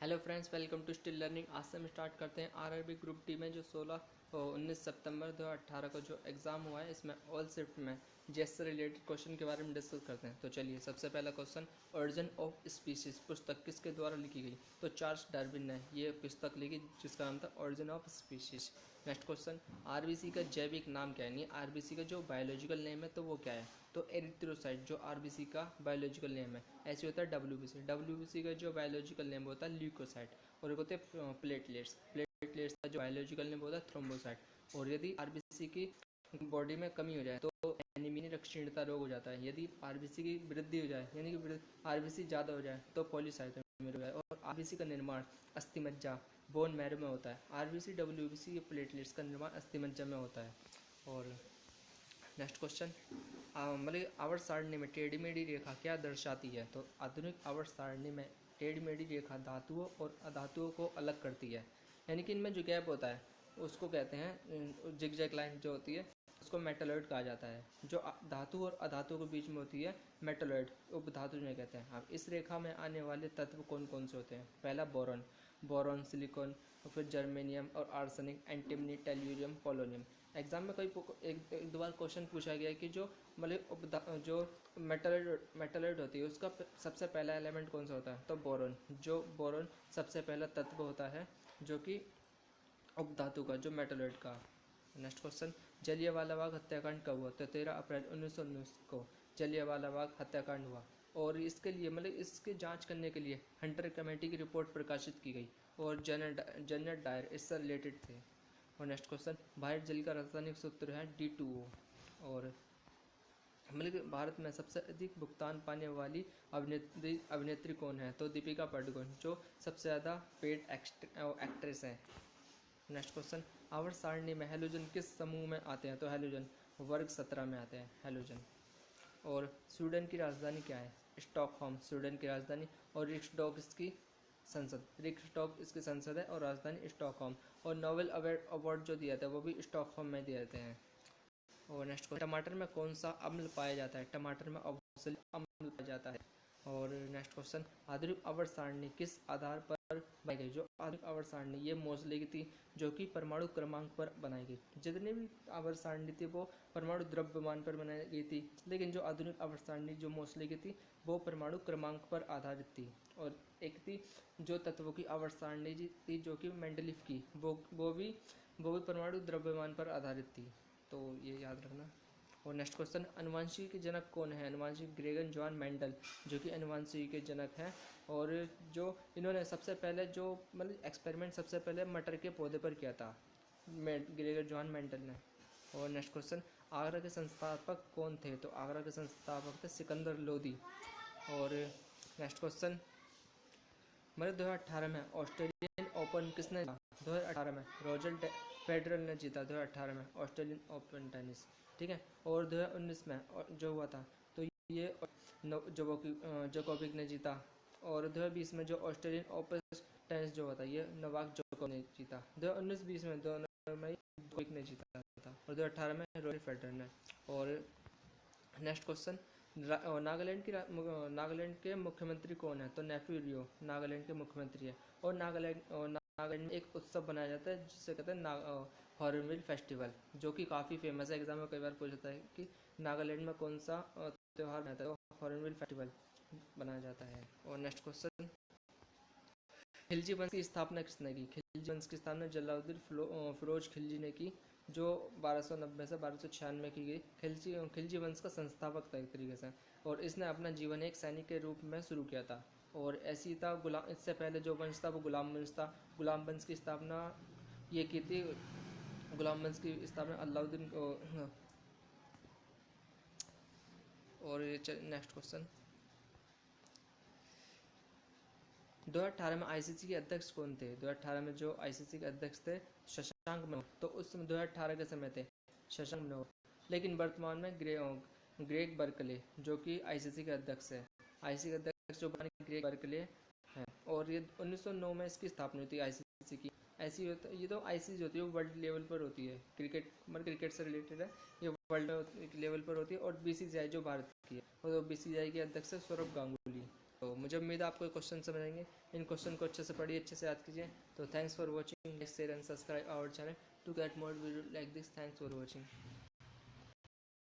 Hello friends, welcome to still learning. आज से हम स्टार्ट करते हैं आरआरबी ग्रुप डी में जो 19 सितंबर 2018 को जो एग्ज़ाम हुआ है, इसमें ऑल शिफ्ट में जेस से रिलेटेड क्वेश्चन के बारे में डिस्कस करते हैं। तो चलिए, सबसे पहला क्वेश्चन, ओरिजिन ऑफ स्पीशीज पुस्तक किसके द्वारा लिखी गई? तो चार्ल्स डार्विन ने ये पुस्तक लिखी जिसका नाम था origin of species. Next question, RBC का जैविक नाम क्या है? यानी आरबीसी का जो बायोलॉजिकल नेम है तो वो क्या है? तो एरिथ्रोसाइट जो आरबीसी का बायोलॉजिकल नेम है। ऐसे होता है डब्ल्यूबीसी। डब्ल्यूबीसी का जो बायोलॉजिकल नेम होता है ल्यूकोसाइट। और एक होते हैं प्लेटलेट्स। प्लेटलेट्स का जो बायोलॉजिकल नेम होता है थ्रोम्बोसाइट। और यदि आरबीसी की बॉडी में कमी हो जाए तो एनीमिया रक्तहीनता रोग हो जाता है। यदि आरबीसी की वृद्धि हो जाए यानी कि आरबीसी ज़्यादा हो जाए तो पॉलीसाइथेमिया हो जाए। और आरबीसी का निर्माण अस्थिमज्जा बोन मैरो में होता है। आरबीसी डब्ल्यूबीसी के प्लेटलेट्स का निर्माण अस्थिमज्जा में होता है। और नेक्स्ट क्वेश्चन, मतलब आवर्त सारणी में टेढ़ी मेढ़ी रेखा क्या दर्शाती है? तो आधुनिक आवर्त सारणी में टेढ़ी मेढ़ी रेखा धातुओं और अधातुओं को अलग करती है। यानी कि इनमें जो गैप होता है उसको कहते हैं जिगजैग लाइन जो होती है उसको मेटलॉइड कहा जाता है। जो धातु और अधातु के बीच में होती है मेटलॉइड उपधातु जिन्हें कहते हैं। अब इस रेखा में आने वाले तत्व कौन कौन से होते हैं? पहला बोरॉन, बोरॉन सिलिकॉन, फिर जर्मेनियम और arsenic, antimony, tellurium, polonium. Exam में कोई एक दो बार क्वेश्चन पूछा गया है कि जो मतलब जो मेटलॉइड होती है उसका सबसे पहला एलिमेंट कौन सा होता है? तो बोरॉन। जो बोरॉन सबसे पहला तत्व होता है जो कि उपधातु का, जो मेटलॉइड का। नेक्स्ट क्वेश्चन, जलियांवाला बाग हत्याकांड कब हुआ? तो 13 अप्रैल 1919 को जलियांवाला बाग हत्याकांड हुआ। और इसके लिए मतलब इसके जांच करने के लिए हंटर कमेटी की रिपोर्ट प्रकाशित की गई और जनरल डायर इससे रिलेटेड थे। और नेक्स्ट क्वेश्चन, भारत जल का रासायनिक सूत्र है D2O। और मतलब भारत में सबसे अधिक भुगतान पाने वाली अभिनेत्री कौन है? तो दीपिका पादुकोण, जो सबसे ज़्यादा पेड एक्ट्रेस है। नेक्स्ट क्वेश्चन, आवर्त सारणी में हैलोजन किस समूह में आते हैं? तो हैलोजन वर्ग 17 में आते हैं हैलोजन। और स्वीडन की राजधानी क्या है? स्टॉकहोम स्वीडन की राजधानी। और रिक्सडॉग इसकी संसद, रिक्सडॉग इसकी संसद है और राजधानी स्टॉकहोम। और नोबेल अवार्ड जो दिया था वो भी स्टॉकहोम में दिए जाते हैं। और नेक्स्ट क्वेश्चन, टमाटर में कौन सा अम्ल पाया जाता है? टमाटर में ऑक्सैलिक अम्ल पाया जाता है। और नेक्स्ट क्वेश्चन, आधुनिक आवर्त सारणी किस आधार पर बनाई गई? जो आधुनिक आवर्त सारणी ये मोजले की थी जो कि परमाणु क्रमांक पर बनाई गई। जितनी भी आवर्त सारणी थी वो परमाणु द्रव्यमान पर बनाई गई थी, लेकिन जो आधुनिक आवर्त सारणी जो मोस्ले की थी वो परमाणु क्रमांक पर आधारित थी। और एक थी जो तत्वों की आवर्त सारणी थी जो कि मेंडलीफ की, वो भी परमाणु द्रव्यमान पर आधारित थी। तो ये याद रखना। और नेक्स्ट क्वेश्चन, अनुवांशिकी के जनक कौन है? अनुवांशिक ग्रेगन जॉन मेंडल, जो कि अनुवांशिकी के जनक हैं। और जो इन्होंने सबसे पहले जो मतलब एक्सपेरिमेंट सबसे पहले मटर के पौधे पर किया था ग्रेगन जॉन मेंडल ने। और नेक्स्ट क्वेश्चन, आगरा के संस्थापक कौन थे? तो आगरा के संस्थापक थे सिकंदर लोदी। और नेक्स्ट क्वेश्चन, मतलब 2018 में ऑस्ट्रेलियन ओपन किसने जीता? 2018 में रॉजर फेडरल ने जीता 2018 में ऑस्ट्रेलियन ओपन टेनिस। ठीक है। और 2019 में जो हुआ था तो ये जोकोविक ने जीता। और 2020 में जो ऑस्ट्रेलियन ओपन टेनिस जो हुआ था ये नोवाक जोकोविक ने जीता। 2019-20 में दोनों में जोकोविक ने जीता था। और 2018 में रॉजर फेडरल ने। और नेक्स्ट क्वेश्चन, नागालैंड के मुख्यमंत्री कौन है? तो नेफ्यू रियो नागालैंड के मुख्यमंत्री है। और नागालैंड में एक उत्सव बनाया जाता है जिसे कहते हैं हॉर्नबिल फेस्टिवल, जो कि काफ़ी फेमस है। एग्जाम में कई बार पूछा जाता है कि नागालैंड में कौन सा त्यौहार मनाता है? तो हॉर्नबिल फेस्टिवल बनाया जाता है। और नेक्स्ट क्वेश्चन, खिलजी वंश की स्थापना किसने की? खिलजी वंश की स्थापना जलालुद्दीन फिरोज खिलजी ने की, जो 1290 से 1296 की गई। खिलजी वंश का संस्थापक था एक तरीके से। और इसने अपना जीवन एक सैनिक के रूप में शुरू किया था। और ऐसी था गुलाम, इससे पहले जो वंश था वो गुलाम वंश था। गुलाम वंश की स्थापना ये की थी, गुलाम वंश की स्थापना अलाउद्दीन। और नेक्स्ट क्वेश्चन, 2018 में आईसीसी के अध्यक्ष कौन थे? 2018 में जो आईसीसी के अध्यक्ष थे शशांक मनोहर, तो उस समय 2018 के समय थे शशांक मनोहर। लेकिन वर्तमान में ग्रेग बर्कले जो कि आईसीसी के अध्यक्ष है। आईसीसी के अध्यक्ष जो बने ग्रेग बर्कले हैं। और ये 1909 में इसकी स्थापना हुई थी आईसीसी की। ऐसी होता ये तो आईसीसी होती है वो वर्ल्ड लेवल पर होती है, क्रिकेट मतलब क्रिकेट से रिलेटेड है, ये वर्ल्ड लेवल पर होती है। और बीसीसीआई जो भारत की है, और बीसीसीआई के अध्यक्ष है सौरभ गांगुली। तो मुझे उम्मीद है आपको क्वेश्चन समझ आएंगे। इन क्वेश्चन को अच्छे से पढ़िए, अच्छे से याद कीजिए। तो thanks for watching, share and subscribe our channel to get more video like this. Thanks for watching.